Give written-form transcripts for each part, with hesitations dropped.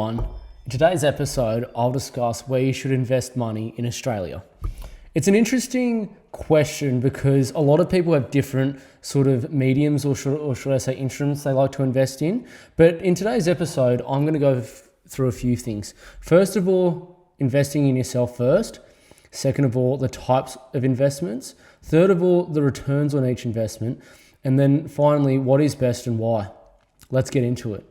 In today's episode, I'll discuss where you should invest money in Australia. It's an interesting question because a lot of people have different sort of mediums or should I say instruments they like to invest in. But in today's episode, I'm going to go through a few things. First of all, investing in yourself first. Second of all, the types of investments. Third of all, the returns on each investment. And then finally, what is best and why. Let's get into it.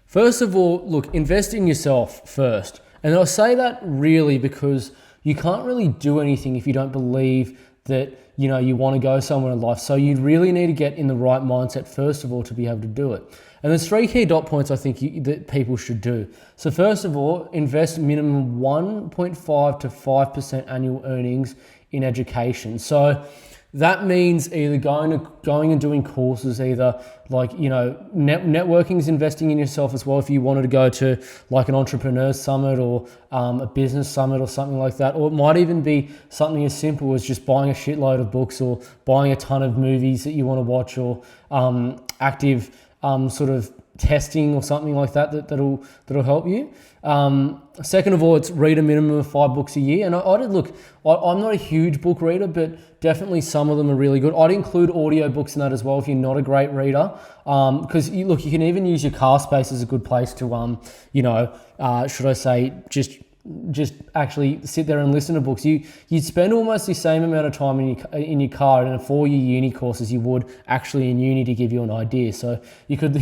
First of all, look, invest in yourself first. And I'll say that really because you can't really do anything if you don't believe that, you want to go somewhere in life. So you really need to get in the right mindset, first of all, to be able to do it. And there's three key dot points I think that people should do. So first of all, invest minimum 1.5 to 5% annual earnings in education. So that means either going and doing courses, either networking is investing in yourself as well. If you wanted to go to like an entrepreneur summit or a business summit or something like that, or it might even be something as simple as just buying a shitload of books or buying a ton of movies that you want to watch, or active sort of testing or something like that'll help you. Second of all, it's read a minimum of 5 books a year. And I'm not a huge book reader, but definitely some of them are really good. I'd include audiobooks in that as well if you're not a great reader. Because you can even use your car space as a good place to, should I say, just actually sit there and listen to books. You'd spend almost the same amount of time in your car in a 4-year uni course as you would actually in uni, to give you an idea. So you could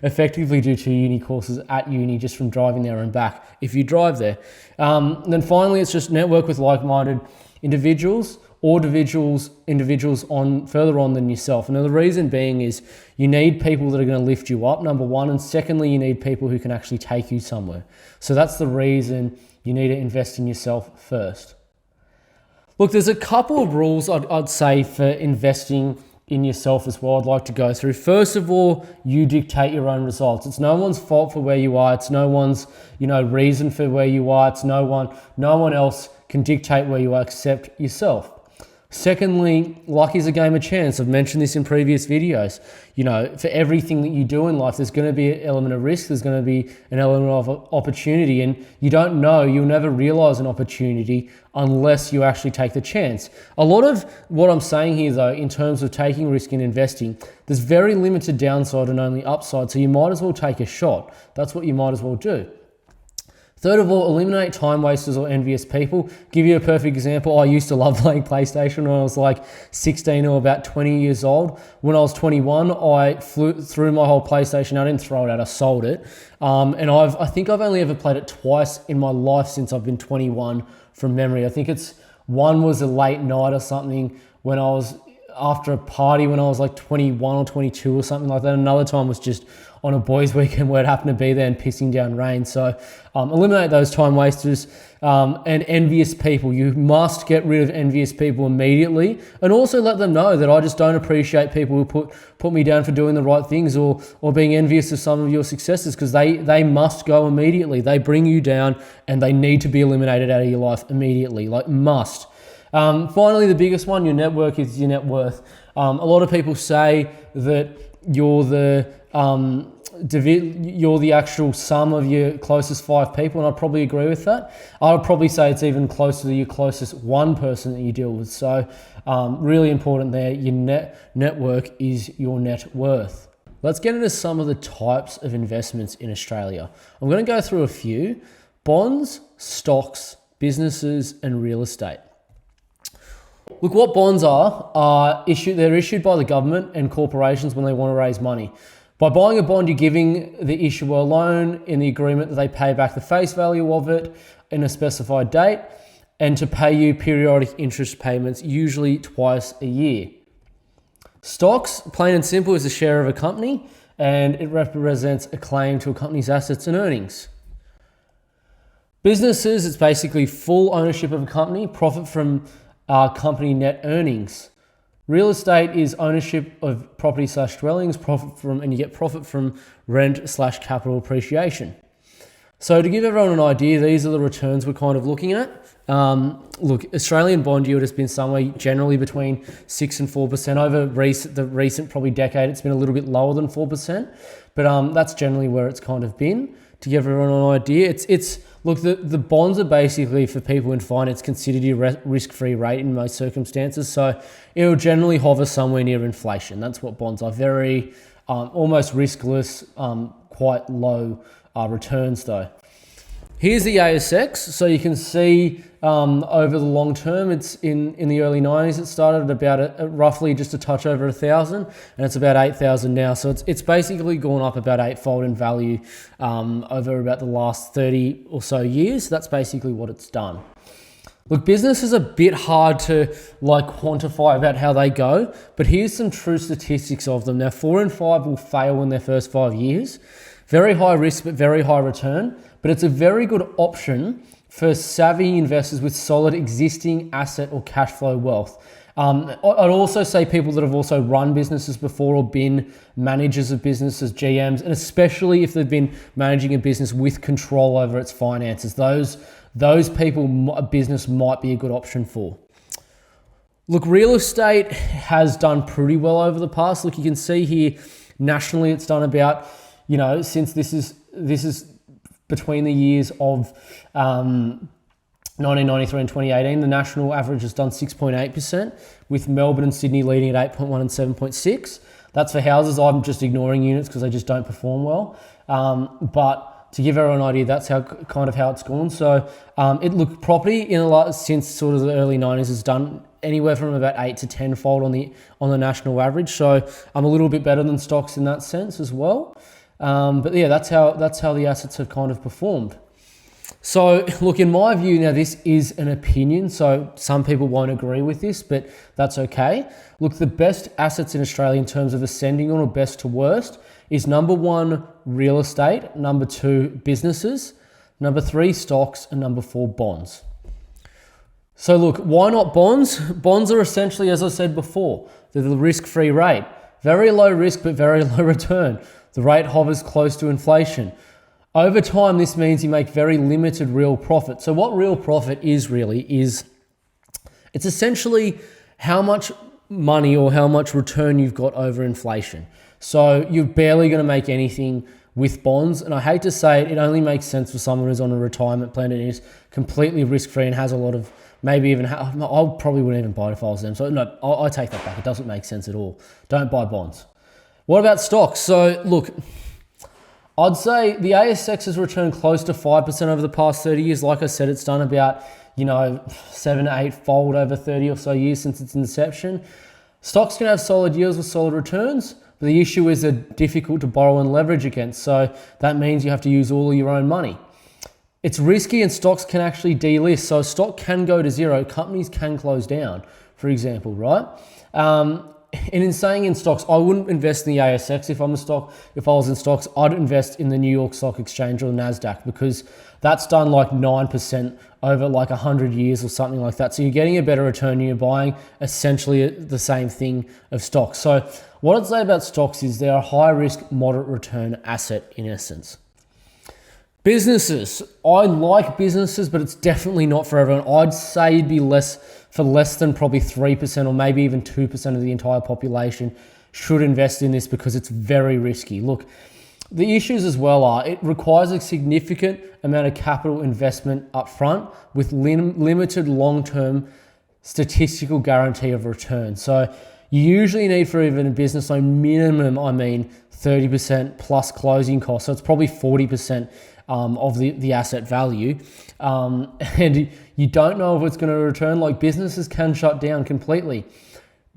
effectively do 2 uni courses at uni just from driving there and back if you drive there. Then finally, it's just network with like-minded individuals or individuals on further on than yourself. And the reason being is you need people that are going to lift you up, number one, and secondly, you need people who can actually take you somewhere. So that's the reason you need to invest in yourself first. Look, there's a couple of rules I'd say for investing in yourself as well I'd like to go through. First of all, you dictate your own results. It's no one's fault for where you are. It's no one's, reason for where you are. It's no one else can dictate where you are except yourself. Secondly, luck is a game of chance. I've mentioned this in previous videos. For everything that you do in life, there's going to be an element of risk. There's going to be an element of opportunity, and you'll never realize an opportunity unless you actually take the chance. A lot of what I'm saying here, though, in terms of taking risk in investing, there's very limited downside and only upside. So you might as well take a shot. That's what you might as well do. Third of all, eliminate time wasters or envious people. Give you a perfect example. I used to love playing PlayStation when I was like 16 or about 20 years old. When I was 21, I flew through my whole PlayStation. I didn't throw it out, I sold it. And I think I've only ever played it twice in my life since I've been 21 from memory. I think one was a late night or something when I was after a party when I was like 21 or 22 or something like that. Another time was just on a boys' weekend where it happened to be there and pissing down rain. So eliminate those time wasters and envious people. You must get rid of envious people immediately, and also let them know that I just don't appreciate people who put me down for doing the right things or being envious of some of your successes, because they must go immediately. They bring you down and they need to be eliminated out of your life immediately, like must. Finally, the biggest one, your network is your net worth. A lot of people say that you're the actual sum of your closest 5 people, and I probably agree with that. I would probably say it's even closer to your closest 1 person that you deal with. So really important there, your network is your net worth. Let's get into some of the types of investments in Australia. I'm going to go through a few: bonds, stocks, businesses, and real estate. Look, what bonds are they're issued by the government and corporations when they want to raise money. By buying a bond, you're giving the issuer a loan in the agreement that they pay back the face value of it in a specified date, and to pay you periodic interest payments, usually twice a year. Stocks, plain and simple, is a share of a company, and it represents a claim to a company's assets and earnings. Businesses, it's basically full ownership of a company, profit from company net earnings. Real estate is ownership of property/dwellings, and you get profit from rent/capital appreciation. So to give everyone an idea, these are the returns we're kind of looking at. Look, Australian bond yield has been somewhere generally between 6 and 4%. Over the recent probably decade, it's been a little bit lower than 4%, but that's generally where it's kind of been. to give everyone an idea. It's look, the bonds are basically for people in finance considered your risk-free rate in most circumstances. So it'll generally hover somewhere near inflation. That's what bonds are. Very almost riskless, quite low returns though. Here's the ASX. So you can see over the long term, it's in the early 90s, it started at about roughly just a touch over 1,000, and it's about 8,000 now. So it's basically gone up about eightfold in value over about the last 30 or so years. That's basically what it's done. Look, business is a bit hard to quantify about how they go, but here's some true statistics of them. Now, 4 in 5 will fail in their first 5 years. Very high risk, but very high return. But it's a very good option for savvy investors with solid existing asset or cash flow wealth. I'd also say people that have also run businesses before or been managers of businesses, GMs, and especially if they've been managing a business with control over its finances. Those people, a business might be a good option for. Look, real estate has done pretty well over the past. Look, you can see here nationally it's done about, since this is between the years of 1993 and 2018, the national average has done 6.8%, with Melbourne and Sydney leading at 8.1 and 7.6. That's for houses. I'm just ignoring units because they just don't perform well. But to give everyone an idea, that's how it's gone. So property since sort of the early 90s has done anywhere from about 8 to 10 fold on the national average. So I'm a little bit better than stocks in that sense as well. But yeah, that's how the assets have kind of performed. So look, in my view, now this is an opinion, so some people won't agree with this, but that's okay. Look, the best assets in Australia in terms of ascending on or best to worst is number 1, real estate, number 2, businesses, number 3, stocks, and number 4, bonds. So look, why not bonds? Bonds are essentially, as I said before, they're the risk-free rate. Very low risk, but very low return. The rate hovers close to inflation. Over time, this means you make very limited real profit. So what real profit is it's essentially how much money or how much return you've got over inflation. So you're barely going to make anything with bonds. And I hate to say it, it only makes sense for someone who's on a retirement plan and is completely risk-free and has a lot of, I probably wouldn't even buy it if I was them. So no, I take that back. It doesn't make sense at all. Don't buy bonds. What about stocks? So look, I'd say the ASX has returned close to 5% over the past 30 years. Like I said, it's done about, 7 to 8 fold over 30 or so years since its inception. Stocks can have solid yields with solid returns, but the issue is they're difficult to borrow and leverage against. So that means you have to use all of your own money. It's risky and stocks can actually delist. So a stock can go to zero. Companies can close down, for example, right? And in saying in stocks, I wouldn't invest in the ASX if I was in stocks, I'd invest in the New York Stock Exchange or the NASDAQ, because that's done 9% over 100 years or something like that. So you're getting a better return and you're buying essentially the same thing of stocks. So what I'd say about stocks is they're a high risk, moderate return asset in essence. Businesses. I like businesses, but it's definitely not for everyone. I'd say it'd be less than probably 3% or maybe even 2% of the entire population should invest in this because it's very risky. Look, the issues as well are it requires a significant amount of capital investment up front with limited long-term statistical guarantee of return. So you usually need for even a business loan minimum, 30% plus closing costs. So it's probably 40% of the asset value. And you don't know if it's going to return. Businesses can shut down completely.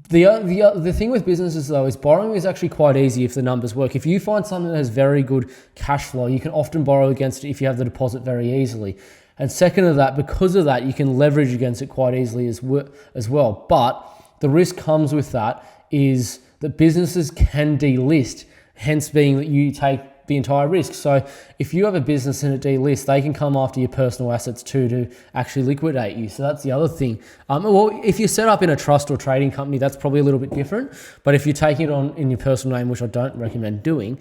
The thing with businesses though is borrowing is actually quite easy if the numbers work. If you find something that has very good cash flow, you can often borrow against it if you have the deposit very easily. And second of that, because of that, you can leverage against it quite easily as well. But the risk comes with that is that businesses can delist, hence being that you take the entire risk. So if you have a business and it delists, they can come after your personal assets too to actually liquidate you. So that's the other thing. If you're set up in a trust or trading company, that's probably a little bit different. But if you're taking it on in your personal name, which I don't recommend doing,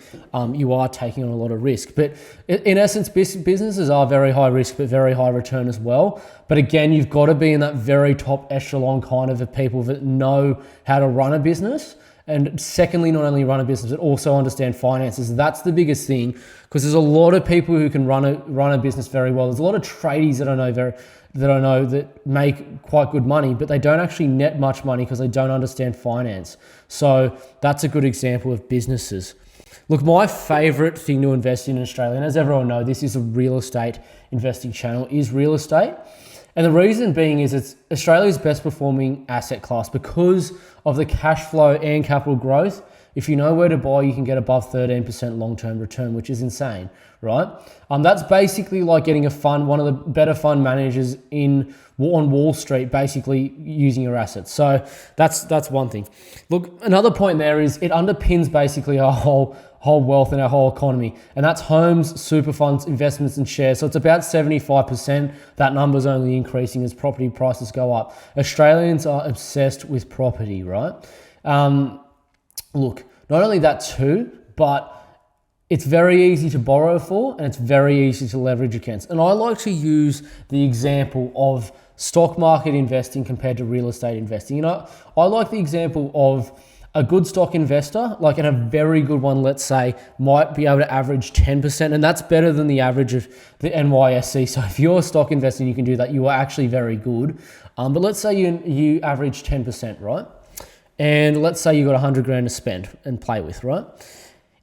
you are taking on a lot of risk. But in essence, businesses are very high risk, but very high return as well. But again, you've got to be in that very top echelon kind of people that know how to run a business And secondly, not only run a business, but also understand finances. That's the biggest thing, because there's a lot of people who can run a business very well. There's a lot of tradies that I know that make quite good money, but they don't actually net much money because they don't understand finance. So that's a good example of businesses. Look, my favorite thing to invest in Australia, and as everyone knows, this is a real estate investing channel, is real estate. And the reason being is it's Australia's best performing asset class because of the cash flow and capital growth. If you know where to buy, you can get above 13% long-term return, which is insane, right? That's basically like getting a fund, one of the better fund managers on Wall Street, basically using your assets. So that's one thing. Look, another point there is it underpins basically our whole wealth and our whole economy, and that's homes, super funds, investments, and shares. So it's about 75%. That number's only increasing as property prices go up. Australians are obsessed with property, right? Look, not only that too, but it's very easy to borrow for and it's very easy to leverage against. And I like to use the example of stock market investing compared to real estate investing. You know, I like the example of a good stock investor, like in a very good one, let's say, might be able to average 10%, and that's better than the average of the NYSE. So if you're stock investing, you can do that. You are actually very good. But let's say you average 10%, right? And let's say you got 100 grand to spend and play with, right?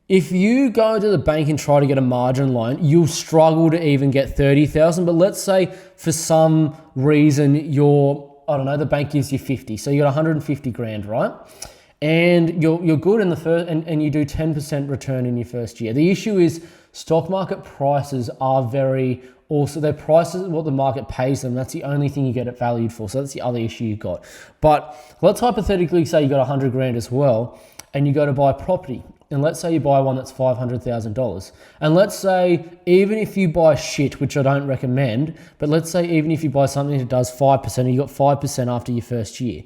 If you go to the bank and try to get a margin loan, you'll struggle to even get 30,000. But let's say for some reason the bank gives you 50. So you got 150 grand, right? And you're good in the first, and you do 10% return in your first year. The issue is stock market prices are their prices what the market pays them. That's the only thing you get it valued for. So that's the other issue you got. But let's hypothetically say you got 100 grand as well, and you go to buy property. And let's say you buy one that's $500,000. And let's say even if you buy shit, which I don't recommend, but let's say even if you buy something that does 5%, and you got 5% after your first year.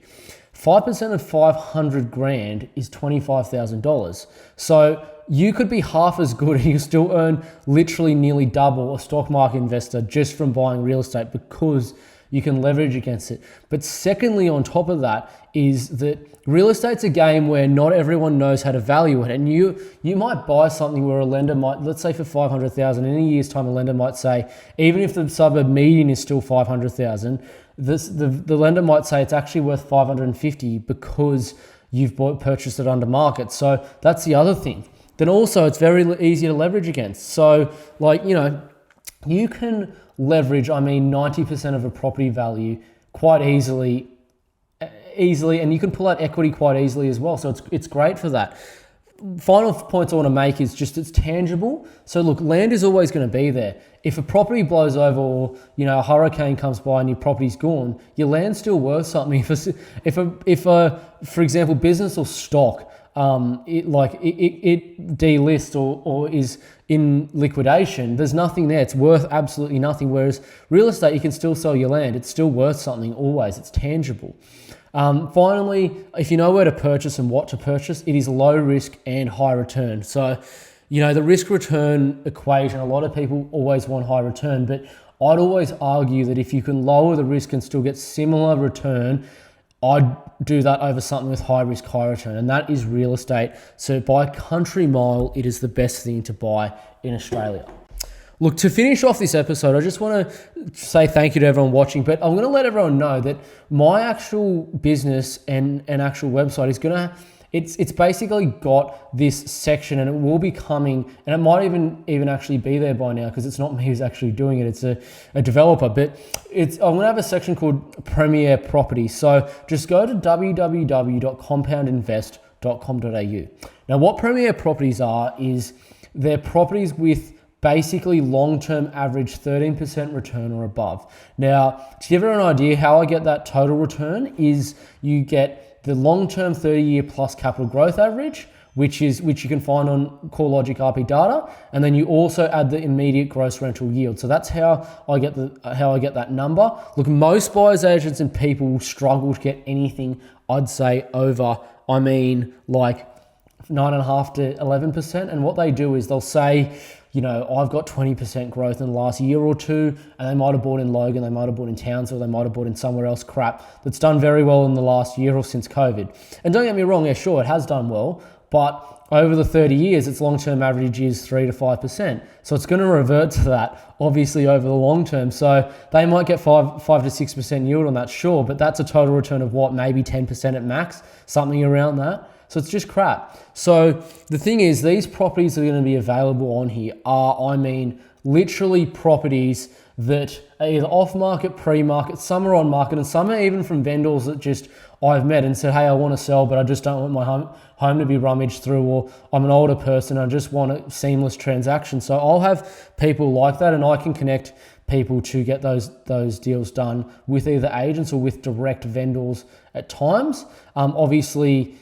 5% of 500 grand is $25,000. So you could be half as good and you still earn literally nearly double a stock market investor just from buying real estate because you can leverage against it. But secondly, on top of that, is that real estate's a game where not everyone knows how to value it. And you might buy something where a lender might, let's say for 500,000, in a year's time, a lender might say, even if the suburb median is still 500,000, the lender might say it's actually worth 550 because you've purchased it under market. So that's the other thing. Then also it's very easy to leverage against. So you can leverage, 90% of a property value quite easily, and you can pull out equity quite easily as well. So it's great for that. Final points I want to make is just it's tangible. So look, land is always going to be there. If a property blows over or a hurricane comes by and your property's gone, your land's still worth something. If for example, business or stock, it delists or is in liquidation, there's nothing there. It's worth absolutely nothing. Whereas real estate, you can still sell your land. It's still worth something always. It's tangible. Finally, if you know where to purchase and what to purchase, it is low risk and high return. So, the risk return equation, a lot of people always want high return, but I'd always argue that if you can lower the risk and still get similar return, I'd do that over something with high risk, high return, and that is real estate. So by country mile, it is the best thing to buy in Australia. Look, to finish off this episode, I just want to say thank you to everyone watching, but I'm going to let everyone know that my actual business and actual website is going to, it's basically got this section, and it will be coming, and it might even actually be there by now because it's not me who's actually doing it, it's a developer, but I'm going to have a section called Premier Property. So just go to www.compoundinvest.com.au. Now what Premier Properties are is they're properties with basically long-term average 13% return or above. Now, to give you an idea how I get that total return is you get the long-term 30-year plus capital growth average, which you can find on CoreLogic RP data, and then you also add the immediate gross rental yield. So that's how I get that number. Look, most buyers agents and people struggle to get anything, I'd say over, like 9.5 to 11%. And what they do is they'll say I've got 20% growth in the last year or two, and they might have bought in Logan, they might have bought in Townsville, they might have bought in somewhere else crap that's done very well in the last year or since COVID. And don't get me wrong, yeah, sure, it has done well, but over the 30 years, its long-term average is 3 to 5%. So it's going to revert to that, obviously, over the long term. So they might get 5 to 6% yield on that, sure, but that's a total return of what, maybe 10% at max, something around that. So it's just crap. So the thing is, these properties that are going to be available on here are, literally properties that are either off-market, pre-market, some are on-market, and some are even from vendors that just I've met and said, hey, I want to sell, but I just don't want my home to be rummaged through, or I'm an older person, I just want a seamless transaction. So I'll have people like that, and I can connect people to get those deals done with either agents or with direct vendors at times. Obviously,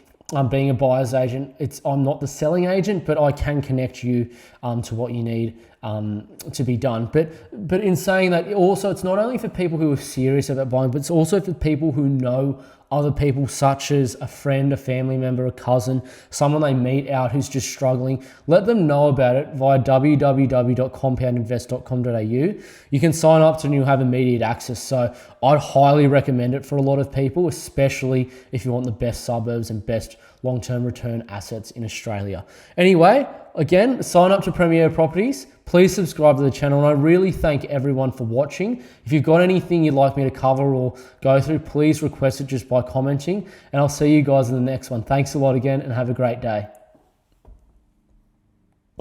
being a buyer's agent, I'm not the selling agent, but I can connect you to what you need to be done. But in saying that, also it's not only for people who are serious about buying, but it's also for people who know other people, such as a friend, a family member, a cousin, someone they meet out who's just struggling. Let them know about it via www.compoundinvest.com.au. You can sign up to and you'll have immediate access. So I'd highly recommend it for a lot of people, especially if you want the best suburbs and best long-term return assets in Australia. Anyway, again, sign up to Premier Properties. Please subscribe to the channel, and I really thank everyone for watching. If you've got anything you'd like me to cover or go through, please request it just by commenting, and I'll see you guys in the next one. Thanks a lot again, and have a great day.